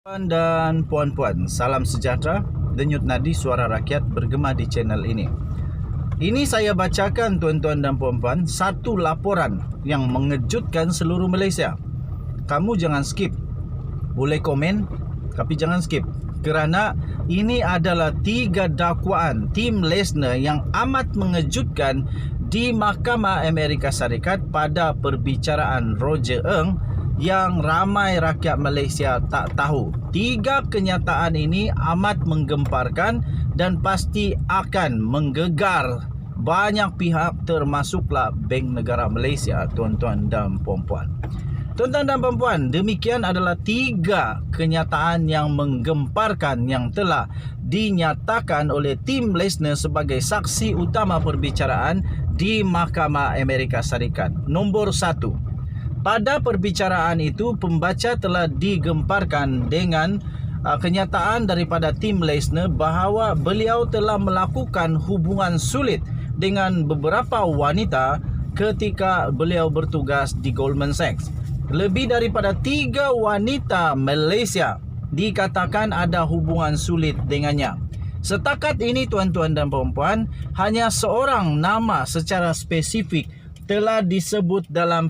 Tuan dan puan-puan, salam sejahtera. Denyut nadi suara rakyat bergema di channel ini. Ini saya bacakan tuan-tuan dan puan-puan satu laporan yang mengejutkan seluruh Malaysia. Kamu jangan skip. Boleh komen, tapi jangan skip. Kerana ini adalah 3 dakwaan Tim Lesner yang amat mengejutkan di Mahkamah Amerika Syarikat pada perbicaraan Roger Ng yang ramai rakyat Malaysia tak tahu. 3 kenyataan ini amat menggemparkan dan pasti akan menggegar banyak pihak, termasuklah Bank Negara Malaysia, tuan-tuan dan puan-puan. Tuan-tuan dan puan-puan, demikian adalah 3 kenyataan yang menggemparkan yang telah dinyatakan oleh Tim Lesner sebagai saksi utama perbicaraan di Mahkamah Amerika Syarikat. Nombor 1. Pada perbicaraan itu, pembaca telah digemparkan dengan kenyataan daripada Tim Lesner bahawa beliau telah melakukan hubungan sulit dengan beberapa wanita ketika beliau bertugas di Goldman Sachs. Lebih daripada 3 wanita Malaysia dikatakan ada hubungan sulit dengannya. Setakat ini tuan-tuan dan puan-puan, hanya seorang nama secara spesifik telah disebut dalam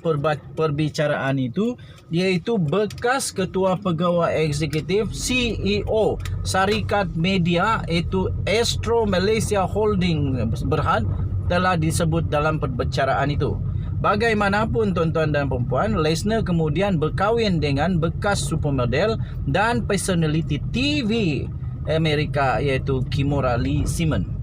perbicaraan itu, iaitu bekas Ketua Pegawai Eksekutif CEO Syarikat Media iaitu Astro Malaysia Holding Berhad telah disebut dalam perbicaraan itu. Bagaimanapun tuan-tuan dan puan-puan, Lesner kemudian berkahwin dengan bekas supermodel dan personality TV Amerika iaitu Kimora Lee Simmons.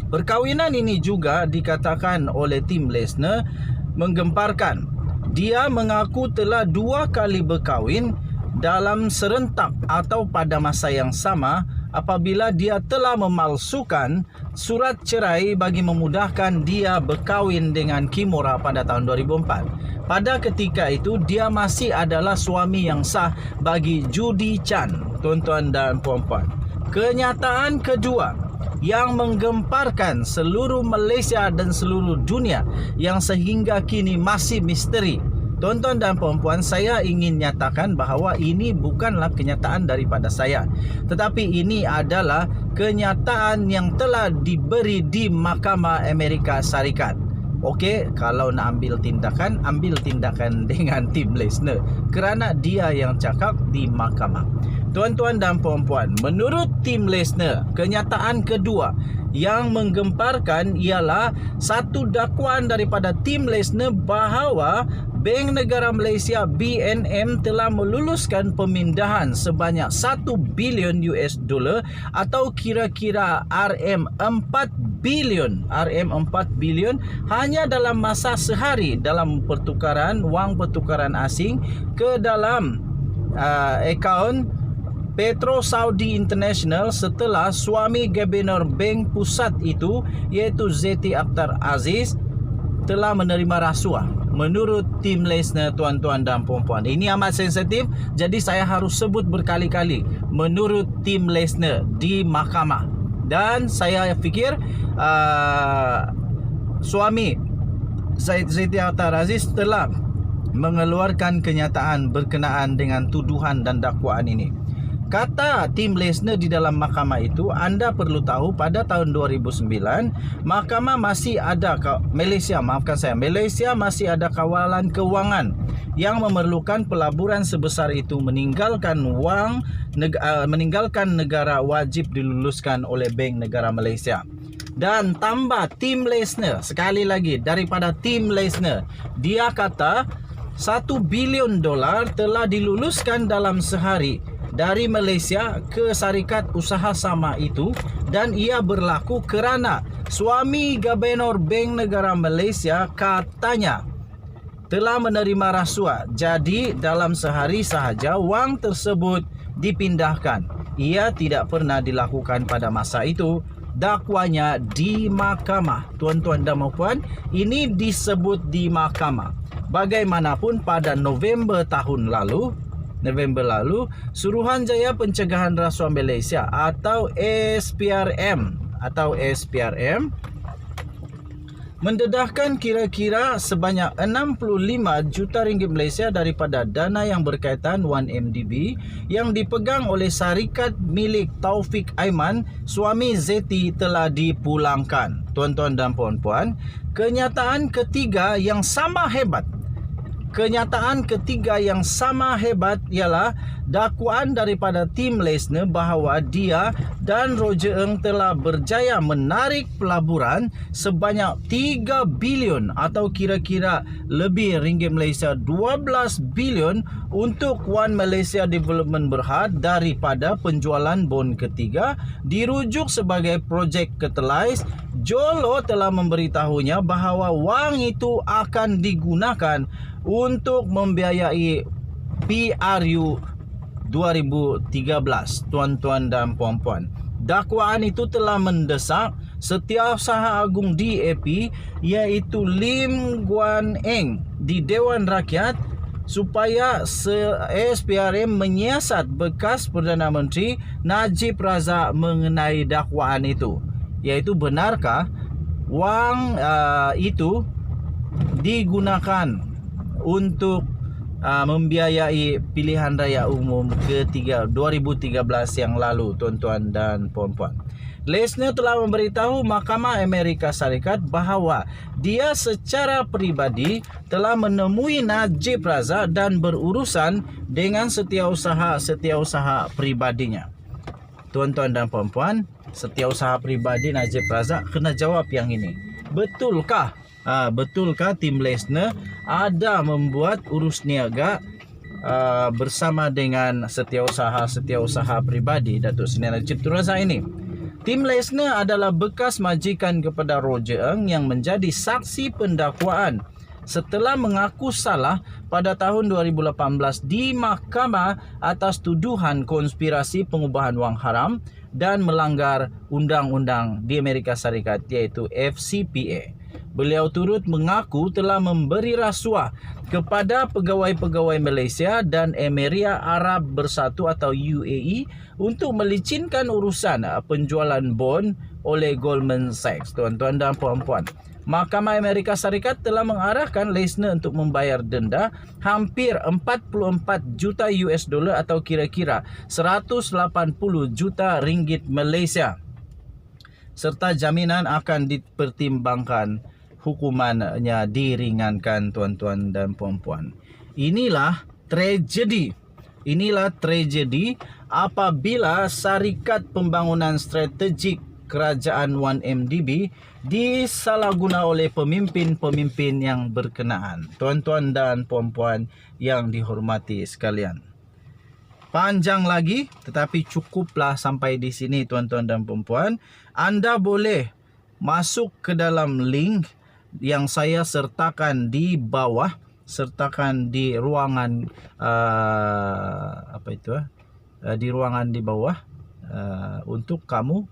Perkahwinan ini juga dikatakan oleh Tim Lesner menggemparkan. Dia mengaku telah 2 kali berkahwin dalam serentak atau pada masa yang sama apabila dia telah memalsukan surat cerai bagi memudahkan dia berkahwin dengan Kimora pada tahun 2004. Pada ketika itu, dia masih adalah suami yang sah bagi Judy Chan, tuan-tuan dan puan-puan. Kenyataan kedua yang menggemparkan seluruh Malaysia dan seluruh dunia yang sehingga kini masih misteri. Tuan-tuan dan puan-puan, saya ingin nyatakan bahawa ini bukanlah kenyataan daripada saya, tetapi ini adalah kenyataan yang telah diberi di Mahkamah Amerika Syarikat. Okey, kalau nak ambil tindakan dengan Tim Lesner kerana dia yang cakap di mahkamah. Tuan-tuan dan puan-puan, menurut Tim Lesner, kenyataan kedua yang menggemparkan ialah satu dakwaan daripada Tim Lesner bahawa Bank Negara Malaysia BNM telah meluluskan pemindahan sebanyak 1 bilion US dollar atau kira-kira RM4 bilion hanya dalam masa sehari dalam pertukaran wang pertukaran asing ke dalam akaun Petro Saudi International setelah suami Gubernur Bank Pusat itu iaitu Zeti Akhtar Aziz telah menerima rasuah. Menurut Tim Lesner, tuan-tuan dan puan-puan, ini amat sensitif, jadi saya harus sebut berkali-kali menurut Tim Lesner di mahkamah. Dan saya fikir suami Zeti Akhtar Aziz telah mengeluarkan kenyataan berkenaan dengan tuduhan dan dakwaan ini. Kata Tim Lesner di dalam mahkamah itu, anda perlu tahu pada tahun 2009 mahkamah masih ada Malaysia masih ada kawalan kewangan yang memerlukan pelaburan sebesar itu meninggalkan negara wajib diluluskan oleh Bank Negara Malaysia. Dan tambah Tim Lesner, sekali lagi daripada Tim Lesner, dia kata 1 bilion dolar telah diluluskan dalam sehari dari Malaysia ke syarikat usaha sama itu, dan ia berlaku kerana suami Gubernur Bank Negara Malaysia katanya telah menerima rasuah. Jadi dalam sehari sahaja wang tersebut dipindahkan. Ia tidak pernah dilakukan pada masa itu. Dakwanya di mahkamah. Tuan-tuan dan puan, ini disebut di mahkamah. Bagaimanapun pada November lalu, Suruhanjaya Pencegahan Rasuah Malaysia atau SPRM mendedahkan kira-kira sebanyak 65 juta ringgit Malaysia daripada dana yang berkaitan 1MDB yang dipegang oleh syarikat milik Taufik Aiman, suami Zeti, telah dipulangkan. Tuan-tuan dan puan-puan, kenyataan ketiga yang sama hebat ialah dakwaan daripada tim Lesner bahawa dia dan Roger Ng telah berjaya menarik pelaburan sebanyak 3 bilion atau kira-kira lebih ringgit Malaysia 12 bilion untuk One Malaysia Development Berhad daripada penjualan bon ketiga dirujuk sebagai projek Catalyze. Jolo telah memberitahunya bahawa wang itu akan digunakan untuk membiayai PRU 2013. Tuan-tuan dan puan-puan, dakwaan itu telah mendesak Setiausaha Agung DAP iaitu Lim Guan Eng di Dewan Rakyat supaya SPRM menyiasat bekas Perdana Menteri Najib Razak mengenai dakwaan itu, iaitu benarkah wang itu digunakan untuk membiayai pilihan raya umum ke-2013 yang lalu, tuan-tuan dan puan-puan. Lesner telah memberitahu Mahkamah Amerika Syarikat bahawa dia secara peribadi telah menemui Najib Razak dan berurusan dengan setiausaha pribadinya. Tuan-tuan dan puan-puan, setiausaha pribadi Najib Razak kena jawab yang ini. Betulkah tim Lesner ada membuat urus niaga bersama dengan setiausaha pribadi Datuk Seri Najib Tun Razak ini? Tim Lesner adalah bekas majikan kepada Roger Ng yang menjadi saksi pendakwaan setelah mengaku salah pada tahun 2018 di mahkamah atas tuduhan konspirasi pengubahan wang haram dan melanggar undang-undang di Amerika Syarikat iaitu FCPA. Beliau turut mengaku telah memberi rasuah kepada pegawai-pegawai Malaysia dan Emirat Arab Bersatu atau UAE untuk melicinkan urusan penjualan bon oleh Goldman Sachs. Tuan-tuan dan puan-puan, Mahkamah Amerika Syarikat telah mengarahkan Lesner untuk membayar denda hampir 44 juta US dollar atau kira-kira 180 juta ringgit Malaysia, serta jaminan akan dipertimbangkan hukumannya diringankan. Tuan-tuan dan puan-puan, inilah tragedi apabila Syarikat Pembangunan Strategik Kerajaan 1MDB disalahguna oleh pemimpin-pemimpin yang berkenaan. Tuan-tuan dan puan-puan yang dihormati sekalian, panjang lagi tetapi cukuplah sampai di sini. Tuan-tuan dan puan-puan, anda boleh masuk ke dalam link yang saya sertakan di bawah, di ruangan di ruangan di bawah untuk kamu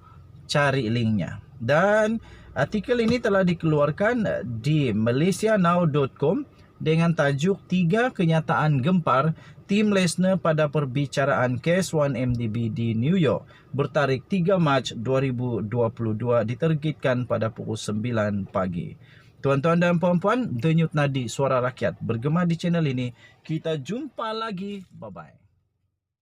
cari linknya. Dan artikel ini telah dikeluarkan di malaysianow.com dengan tajuk 3 kenyataan gempar tim Lesner pada perbicaraan kes 1MDB di New York bertarikh 3 Mac 2022 diterbitkan pada pukul 9 pagi. Tuan-tuan dan puan-puan, Denyut Nadi Suara Rakyat bergema di channel ini. Kita jumpa lagi. Bye-bye.